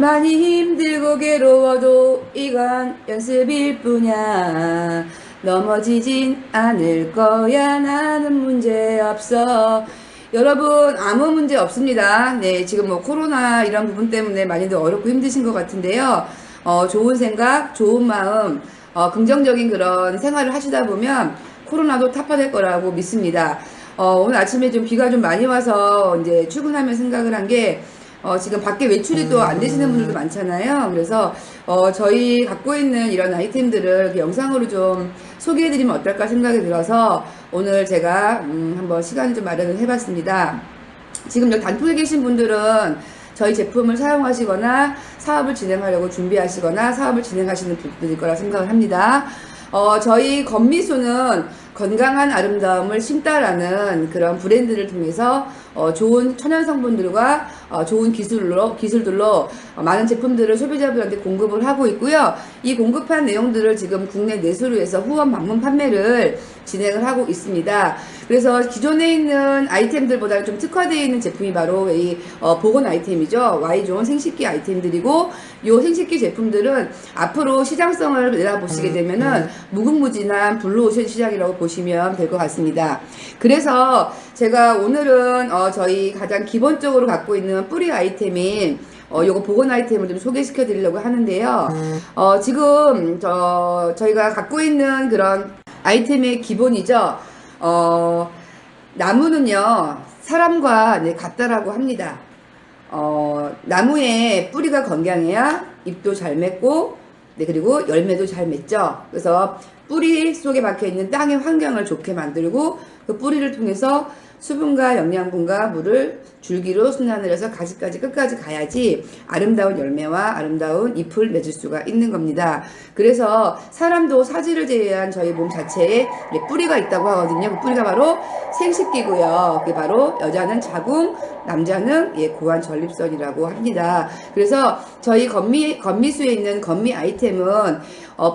많이 힘들고 괴로워도 이건 연습일 뿐이야. 넘어지진 않을 거야. 나는 문제 없어. 여러분, 아무 문제 없습니다. 네, 지금 뭐 코로나 이런 부분 때문에 많이들 어렵고 힘드신 것 같은데요. 좋은 생각, 좋은 마음, 긍정적인 그런 생활을 하시다 보면 코로나도 타파될 거라고 믿습니다. 오늘 아침에 좀 비가 좀 많이 와서 이제 출근하면 생각을 한 게, 지금 밖에 외출이 또 안 되시는 분들도 많잖아요. 그래서, 저희 갖고 있는 이런 아이템들을 이렇게 영상으로 좀 소개해드리면 어떨까 생각이 들어서 오늘 제가, 한번 시간을 좀 마련을 해봤습니다. 지금 여기 단톡에 계신 분들은 저희 제품을 사용하시거나 사업을 진행하려고 준비하시거나 사업을 진행하시는 분들일 거라 생각을 합니다. 저희 건미소는 건강한 아름다움을 심다라는 그런 브랜드를 통해서 좋은 천연 성분들과 좋은 기술들로 많은 제품들을 소비자분들한테 공급을 하고 있고요. 이 공급한 내용들을 지금 국내 내수로 해서 후원 방문 판매를 진행을 하고 있습니다. 그래서 기존에 있는 아이템들보다는 좀 특화되어 있는 제품이 바로 이 보건 아이템이죠. Y존 생식기 아이템들이고, 이 생식기 제품들은 앞으로 시장성을 내다보시게 되면은 무궁무진한 블루오션 시장이라고 보시면 될 것 같습니다. 그래서 제가 오늘은 저희 가장 기본적으로 갖고 있는 뿌리 아이템인 요거 보건 아이템을 좀 소개시켜 드리려고 하는데요. 지금 저희가 갖고 있는 그런 아이템의 기본이죠. 나무는요, 사람과 네, 같다라고 합니다. 나무의 뿌리가 건강해야 잎도 잘 맺고, 네, 그리고 열매도 잘 맺죠. 그래서 뿌리 속에 박혀 있는 땅의 환경을 좋게 만들고, 그 뿌리를 통해서 수분과 영양분과 물을 줄기로 순환을 해서 가지까지 끝까지 가야지 아름다운 열매와 아름다운 잎을 맺을 수가 있는 겁니다. 그래서 사람도 사지를 제외한 저희 몸 자체에 뿌리가 있다고 하거든요. 그 뿌리가 바로 생식기고요. 그게 바로 여자는 자궁, 남자는 고환 전립선이라고 합니다. 그래서 저희 건미수에 있는 건미 아이템은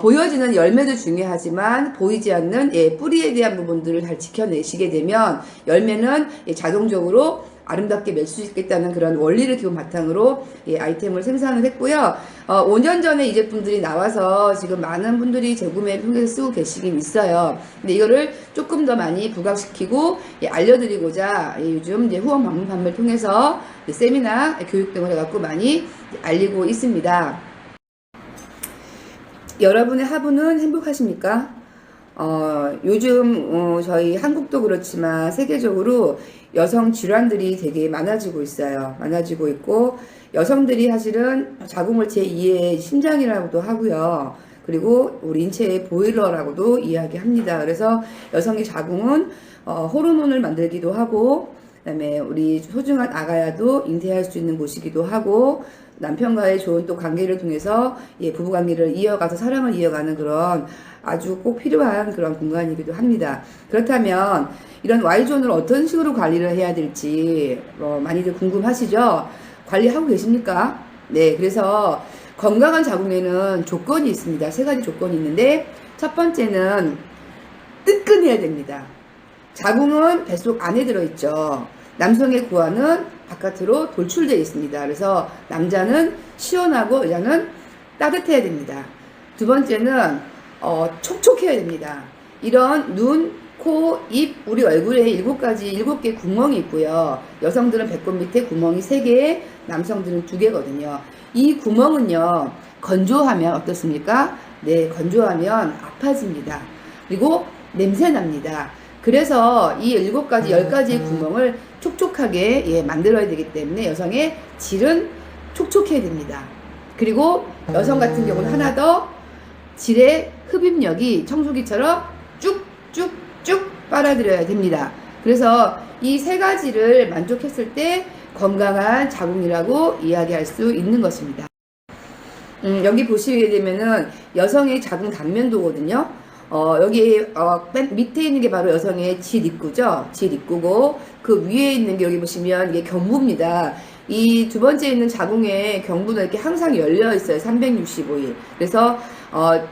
보여지는 열매도 중요하지만 보이지 않는 뿌리에 대한 부분들을 잘 지켜내시게 되면 열매는 자동적으로 아름답게 맺을 수 있겠다는 그런 원리를 기본 바탕으로 아이템을 생산을 했고요. 5년 전에 이 제품들이 나와서 지금 많은 분들이 재구매 통해서 쓰고 계시긴 있어요. 근데 이거를 조금 더 많이 부각시키고 알려드리고자 요즘 후원 방문 판매를 통해서 세미나 교육 등을 해갖고 많이 알리고 있습니다. 여러분의 하부는 행복하십니까? 요즘 저희 한국도 그렇지만 세계적으로 여성 질환들이 되게 많아지고 있어요. 많아지고 있고, 여성들이 사실은 자궁을 제2의 심장이라고도 하고요. 그리고 우리 인체의 보일러라고도 이야기합니다. 그래서 여성의 자궁은 호르몬을 만들기도 하고, 그다음에 우리 소중한 아가야도 잉태할 수 있는 곳이기도 하고, 남편과의 좋은 또 관계를 통해서 부부 관계를 이어가서 사랑을 이어가는 그런 아주 꼭 필요한 그런 공간이기도 합니다. 그렇다면 이런 Y존을 어떤 식으로 관리를 해야 될지 많이들 궁금하시죠? 관리하고 계십니까? 네, 그래서 건강한 자궁에는 조건이 있습니다. 3가지 조건이 있는데, 첫 번째는 뜨끈해야 됩니다. 자궁은 뱃속 안에 들어있죠. 남성의 고환은 바깥으로 돌출되어 있습니다. 그래서 남자는 시원하고 여자는 따뜻해야 됩니다. 두 번째는 촉촉해야 됩니다. 이런 눈, 코, 입, 우리 얼굴에 7개 구멍이 있고요. 여성들은 배꼽 밑에 구멍이 3개, 남성들은 2개거든요. 이 구멍은요, 건조하면 어떻습니까? 네, 건조하면 아파집니다. 그리고 냄새 납니다. 그래서 이 7가지, 10가지의 구멍을 촉촉하게 만들어야 되기 때문에 여성의 질은 촉촉해야 됩니다. 그리고 여성 같은 경우는 하나 더, 질의 흡입력이 청소기처럼 쭉쭉쭉 빨아들여야 됩니다. 그래서 이 3가지를 만족했을 때 건강한 자궁이라고 이야기할 수 있는 것입니다. 여기 보시게 되면은 여성의 자궁 단면도거든요. 여기 맨 밑에 있는 게 바로 여성의 질입구죠. 질입구고, 그 위에 있는 게 여기 보시면 이게 경부입니다. 이 두 번째 있는 자궁의 경부는 이렇게 항상 열려 있어요. 365일. 그래서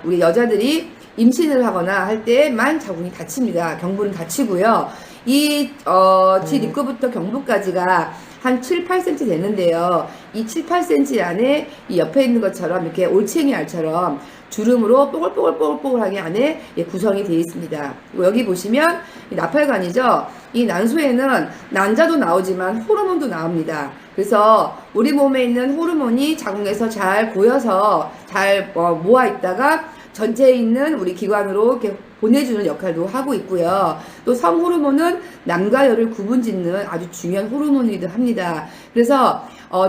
우리 여자들이 임신을 하거나 할 때만 자궁이 닫힙니다. 경부는 닫히고요. 질 입구부터 경부까지가 한 7, 8cm 되는데요. 이 7, 8cm 안에 이 옆에 있는 것처럼 이렇게 올챙이 알처럼 주름으로 뽀글뽀글뽀글뽀글하게 안에 구성이 되어 있습니다. 그리고 여기 보시면 이 나팔관이죠. 이 난소에는 난자도 나오지만 호르몬도 나옵니다. 그래서 우리 몸에 있는 호르몬이 자궁에서 잘 고여서 잘 모아 있다가 전체에 있는 우리 기관으로 이렇게 보내주는 역할도 하고 있고요. 또 성호르몬은 남과 여를 구분짓는 아주 중요한 호르몬이기도 합니다. 그래서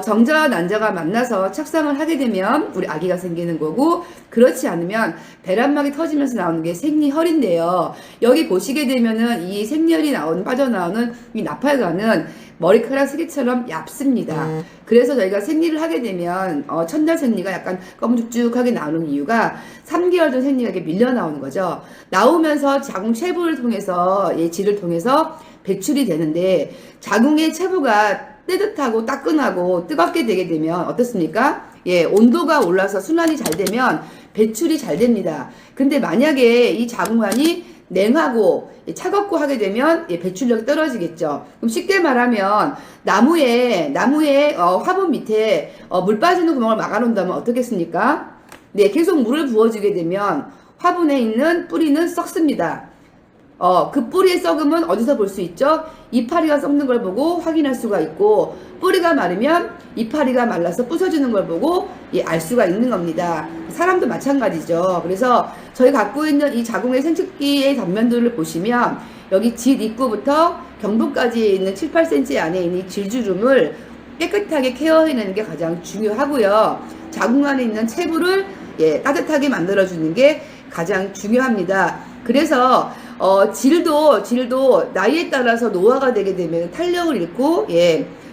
정자와 난자가 만나서 착상을 하게 되면 우리 아기가 생기는 거고, 그렇지 않으면 배란막이 터지면서 나오는 게 생리혈인데요. 여기 보시게 되면은 이 생리혈이 빠져나오는 이 나팔관은 머리카락 세개처럼 얇습니다. 그래서 저희가 생리를 하게 되면 첫날 생리가 약간 검죽죽하게 나오는 이유가 3개월 전 생리가 이렇게 밀려 나오는 거죠. 나오면서 자궁 체부를 통해서 질을 통해서 배출이 되는데, 자궁의 체부가 따뜻하고 따끈하고 뜨겁게 되게 되면 어떻습니까? 온도가 올라서 순환이 잘 되면 배출이 잘 됩니다. 근데 만약에 이 자궁관이 냉하고 차갑고 하게 되면 배출력이 떨어지겠죠. 그럼 쉽게 말하면 나무에 화분 밑에 물 빠지는 구멍을 막아 놓는다면 어떻겠습니까? 네, 계속 물을 부어주게 되면 화분에 있는 뿌리는 썩습니다. 그 뿌리의 썩음은 어디서 볼 수 있죠? 이파리가 썩는 걸 보고 확인할 수가 있고, 뿌리가 마르면 이파리가 말라서 부서지는 걸 보고 알 수가 있는 겁니다. 사람도 마찬가지죠. 그래서 저희 갖고 있는 이 자궁의 생殖기의 단면들을 보시면 여기 질 입구부터 경부까지 있는 7, 8cm 안에 있는 이 질주름을 깨끗하게 케어해내는 게 가장 중요하고요. 자궁 안에 있는 체부를 따뜻하게 만들어주는 게 가장 중요합니다. 그래서 질도 나이에 따라서 노화가 되게 되면 탄력을 잃고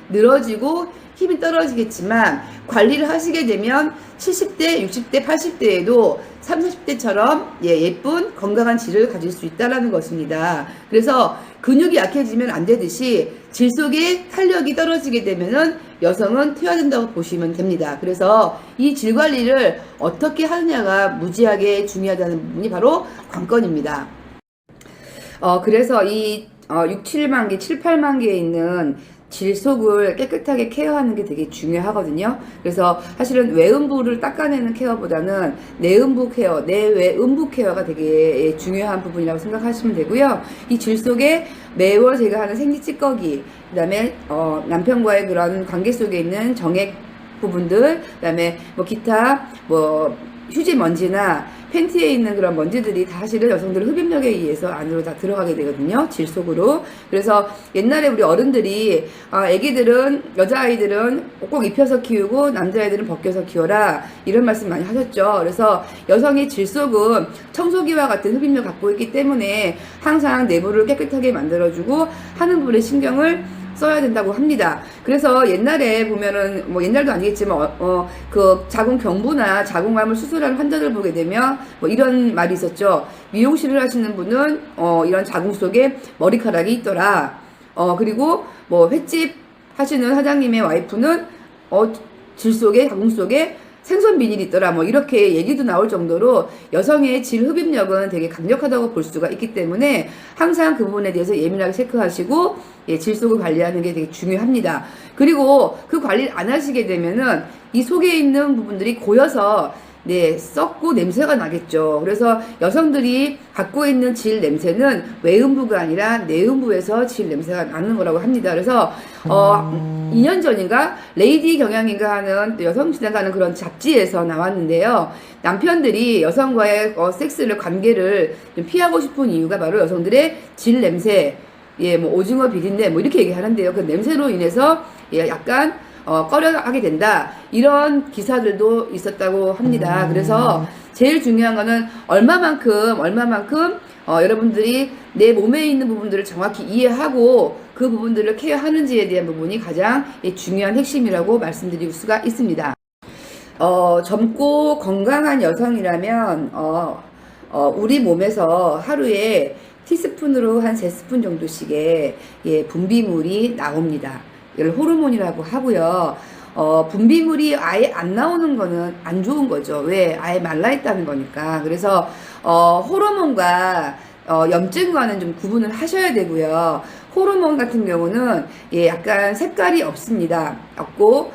늘어지고 힘이 떨어지겠지만, 관리를 하시게 되면 70대, 60대, 80대에도 30, 40대처럼 예쁜 건강한 질을 가질 수 있다는 것입니다. 그래서 근육이 약해지면 안 되듯이 질 속에 탄력이 떨어지게 되면은 여성은 퇴화된다고 보시면 됩니다. 그래서 이 질 관리를 어떻게 하느냐가 무지하게 중요하다는 부분이 바로 관건입니다. 그래서 이 6, 7만 개, 7, 8만 개에 있는 질 속을 깨끗하게 케어하는 게 되게 중요하거든요. 그래서 사실은 외음부를 닦아내는 케어보다는 내음부 케어, 내외음부 케어가 되게 중요한 부분이라고 생각하시면 되고요. 이 질 속에 매월 제가 하는 생리 찌꺼기, 그 다음에 남편과의 그런 관계 속에 있는 정액 부분들, 그 다음에 기타 휴지 먼지나 팬티에 있는 그런 먼지들이 사실은 여성들의 흡입력에 의해서 안으로 다 들어가게 되거든요. 질 속으로. 그래서 옛날에 우리 어른들이 애기들은, 여자아이들은 꼭 입혀서 키우고 남자아이들은 벗겨서 키워라, 이런 말씀 많이 하셨죠. 그래서 여성의 질 속은 청소기와 같은 흡입력 갖고 있기 때문에 항상 내부를 깨끗하게 만들어주고 하는 부분에 신경을 써야 된다고 합니다. 그래서 옛날에 보면은 옛날도 아니겠지만 그 자궁 경부나 자궁암을 수술한 환자들 보게 되면 이런 말이 있었죠. 미용실을 하시는 분은 이런 자궁 속에 머리카락이 있더라. 그리고 횟집 하시는 사장님의 와이프는 질 속에, 자궁 속에 생선 비닐이 있더라, 이렇게 얘기도 나올 정도로 여성의 질 흡입력은 되게 강력하다고 볼 수가 있기 때문에 항상 그 부분에 대해서 예민하게 체크하시고 질 속을 관리하는 게 되게 중요합니다. 그리고 그 관리를 안 하시게 되면은 이 속에 있는 부분들이 고여서 썩고 냄새가 나겠죠. 그래서 여성들이 갖고 있는 질 냄새는 외음부가 아니라 내음부에서 질 냄새가 나는 거라고 합니다. 그래서 2년 전인가 레이디 경향인가 하는 여성진단 가는 그런 잡지에서 나왔는데요. 남편들이 여성과의 섹스를, 관계를 좀 피하고 싶은 이유가 바로 여성들의 질 냄새, 오징어 비린내 이렇게 얘기하는데요. 그 냄새로 인해서 약간 꺼려하게 된다, 이런 기사들도 있었다고 합니다. 그래서 제일 중요한 거는 얼마만큼 여러분들이 내 몸에 있는 부분들을 정확히 이해하고 그 부분들을 케어하는지에 대한 부분이 가장 중요한 핵심이라고 말씀드릴 수가 있습니다. 젊고 건강한 여성이라면 우리 몸에서 하루에 티스푼으로 한 3스푼 정도씩의 분비물이 나옵니다. 이걸 호르몬이라고 하고요. 분비물이 아예 안 나오는 거는 안 좋은 거죠. 왜? 아예 말라있다는 거니까. 그래서 호르몬과 염증과는 좀 구분을 하셔야 되고요. 호르몬 같은 경우는 예, 약간 색깔이 없습니다. 없고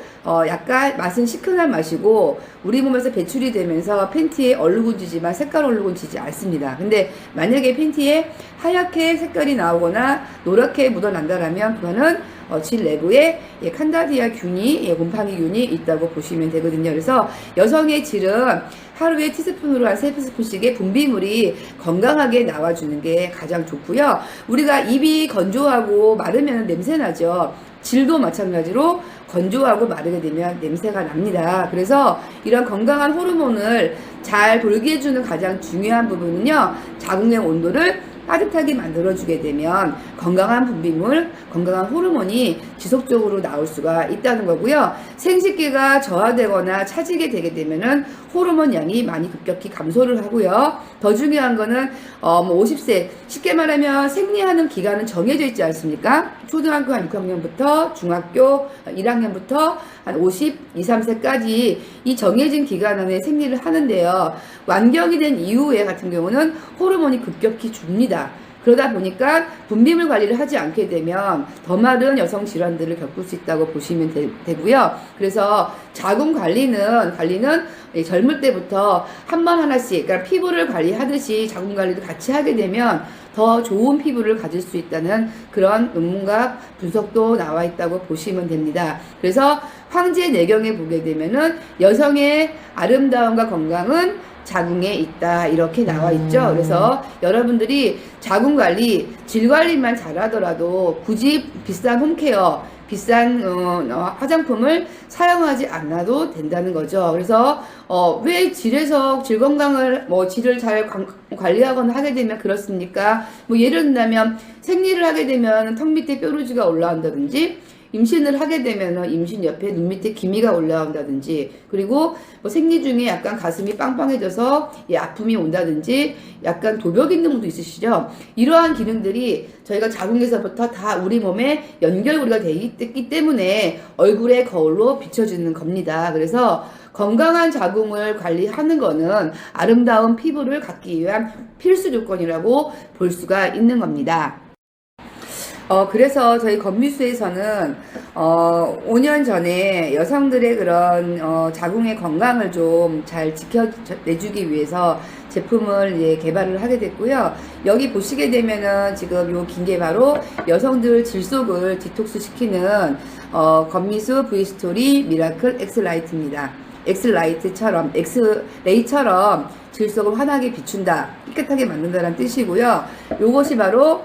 약간 맛은 시큰한 맛이고 우리 몸에서 배출이 되면서 팬티에 얼룩은 지지만 색깔 얼룩은 지지 않습니다. 근데 만약에 팬티에 하얗게 색깔이 나오거나 노랗게 묻어난다라면 그거는 질 내부에 예, 칸다디아 균이, 예, 곰팡이 균이 있다고 보시면 되거든요. 그래서 여성의 질은 하루에 티스푼으로 한 3스푼씩의 분비물이 건강하게 나와주는 게 가장 좋고요. 우리가 입이 건조하고 마르면 냄새 나죠. 질도 마찬가지로 건조하고 마르게 되면 냄새가 납니다. 그래서 이런 건강한 호르몬을 잘 돌게 해주는 가장 중요한 부분은요, 자궁의 온도를 따뜻하게 만들어주게 되면 건강한 분비물, 건강한 호르몬이 지속적으로 나올 수가 있다는 거고요. 생식기가 저하되거나 차지게 되게 되면은 호르몬 양이 많이 급격히 감소를 하고요. 더 중요한 거는 50세, 쉽게 말하면 생리하는 기간은 정해져 있지 않습니까? 초등학교 한 6학년부터 중학교 1학년부터 한 52, 3세까지 이 정해진 기간 안에 생리를 하는데요. 완경이 된 이후에 같은 경우는 호르몬이 급격히 줍니다. 그러다 보니까 분비물 관리를 하지 않게 되면 더 마른 여성 질환들을 겪을 수 있다고 보시면 되고요. 그래서 자궁 관리는 젊을 때부터 한 번 하나씩, 그러니까 피부를 관리하듯이 자궁 관리도 같이 하게 되면 더 좋은 피부를 가질 수 있다는 그런 논문과 분석도 나와 있다고 보시면 됩니다. 그래서 황제 내경에 보게 되면은 여성의 아름다움과 건강은 자궁에 있다, 이렇게 나와 있죠. 그래서 여러분들이 자궁 관리, 질 관리만 잘하더라도 굳이 비싼 홈케어, 비싼 화장품을 사용하지 않아도 된다는 거죠. 그래서 왜 질에서 질 건강을 질을 잘 관리하거나 하게 되면 그렇습니까? 예를 든다면 생리를 하게 되면 턱 밑에 뾰루지가 올라온다든지, 임신을 하게 되면 임신 옆에 눈 밑에 기미가 올라온다든지, 그리고 생리 중에 약간 가슴이 빵빵해져서 아픔이 온다든지, 약간 도벽 있는 분도 있으시죠? 이러한 기능들이 저희가 자궁에서부터 다 우리 몸에 연결고리가 되어 있기 때문에 얼굴의 거울로 비춰주는 겁니다. 그래서 건강한 자궁을 관리하는 거는 아름다운 피부를 갖기 위한 필수 조건이라고 볼 수가 있는 겁니다. 그래서 저희 건미수에서는 5년 전에 여성들의 그런 자궁의 건강을 좀 잘 지켜내주기 위해서 제품을 개발을 하게 됐고요. 여기 보시게 되면은 지금 요 긴 게 바로 여성들 질속을 디톡스 시키는 건미수 브이스토리 미라클 엑스라이트입니다. 엑스라이트처럼, 엑스레이처럼 질속을 환하게 비춘다, 깨끗하게 만든다는 뜻이고요. 요것이 바로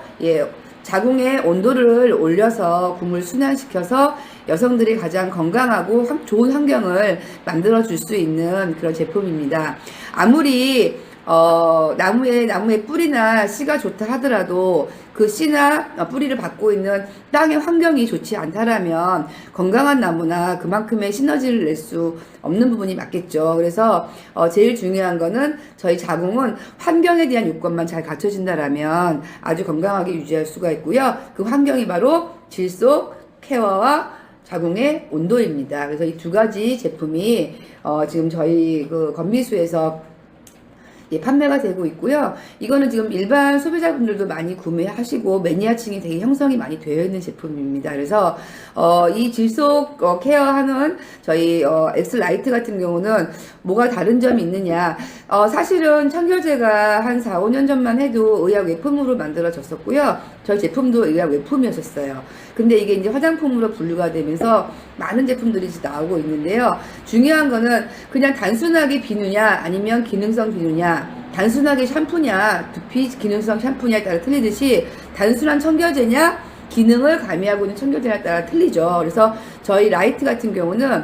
자궁의 온도를 올려서 궁을 순환시켜서 여성들이 가장 건강하고 좋은 환경을 만들어 줄 수 있는 그런 제품입니다. 아무리 나무의 뿌리나 씨가 좋다 하더라도 그 씨나 뿌리를 받고 있는 땅의 환경이 좋지 않다라면 건강한 나무나 그만큼의 시너지를 낼 수 없는 부분이 맞겠죠. 그래서 제일 중요한 거는 저희 자궁은 환경에 대한 요건만 잘 갖춰진다라면 아주 건강하게 유지할 수가 있고요. 그 환경이 바로 질속, 케어와 자궁의 온도입니다. 그래서 이 두 가지 제품이 지금 저희 그 건미수에서 판매가 되고 있고요. 이거는 지금 일반 소비자분들도 많이 구매하시고 매니아층이 되게 형성이 많이 되어 있는 제품입니다. 그래서 이 질속 케어하는 저희 엑스라이트 같은 경우는 뭐가 다른 점이 있느냐, 사실은 청결제가 한 4, 5년 전만 해도 의약 외품으로 만들어졌었고요. 저희 제품도 의약 외품이었었어요. 근데 이게 이제 화장품으로 분류가 되면서 많은 제품들이 나오고 있는데요. 중요한 거는 그냥 단순하게 비누냐 아니면 기능성 비누냐, 단순하게 샴푸냐 두피 기능성 샴푸냐에 따라 틀리듯이 단순한 청결제냐 기능을 가미하고 있는 청결제에 따라 틀리죠. 그래서 저희 라이트 같은 경우는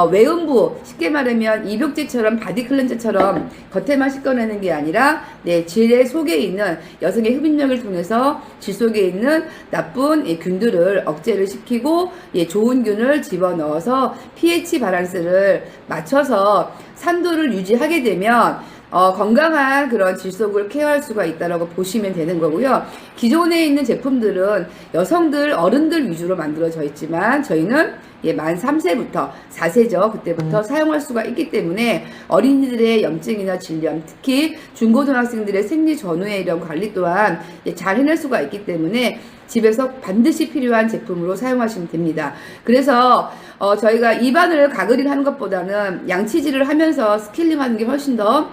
외음부, 쉽게 말하면 입욕제처럼 바디 클렌저처럼 겉에만 씻어내는 게 아니라 질의 속에 있는 여성의 흡입력을 통해서 질 속에 있는 나쁜 균들을 억제를 시키고 좋은 균을 집어넣어서 pH 밸런스를 맞춰서 산도를 유지하게 되면 건강한 그런 질속을 케어할 수가 있다라고 보시면 되는 거고요. 기존에 있는 제품들은 여성들, 어른들 위주로 만들어져 있지만 저희는 만 3세부터 4세죠. 그때부터 사용할 수가 있기 때문에 어린이들의 염증이나 질염, 특히 중고등학생들의 생리 전후의 이런 관리 또한 잘 해낼 수가 있기 때문에 집에서 반드시 필요한 제품으로 사용하시면 됩니다. 그래서 저희가 입안을 가글을 하는 것보다는 양치질을 하면서 스케일링하는 게 훨씬 더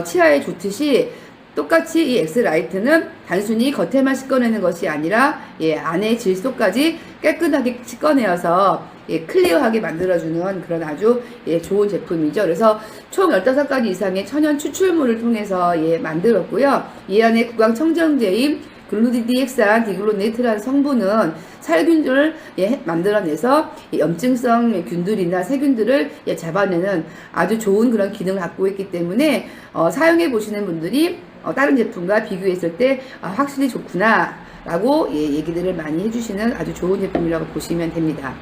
치아에 좋듯이 똑같이 이 엑스라이트는 단순히 겉에만 씻어내는 것이 아니라 안의 질소까지 깨끗하게 씻어내어서 클리어하게 만들어주는 그런 아주 좋은 제품이죠. 그래서 총 15가지 이상의 천연 추출물을 통해서 만들었고요. 이 안에 구강청정제인 글루디디엑산 디글로네이트라는 성분은 살균을 만들어내서 염증성 균들이나 세균들을 잡아내는 아주 좋은 그런 기능을 갖고 있기 때문에 사용해 보시는 분들이 다른 제품과 비교했을 때 확실히 좋구나 라고 얘기들을 많이 해주시는 아주 좋은 제품이라고 보시면 됩니다.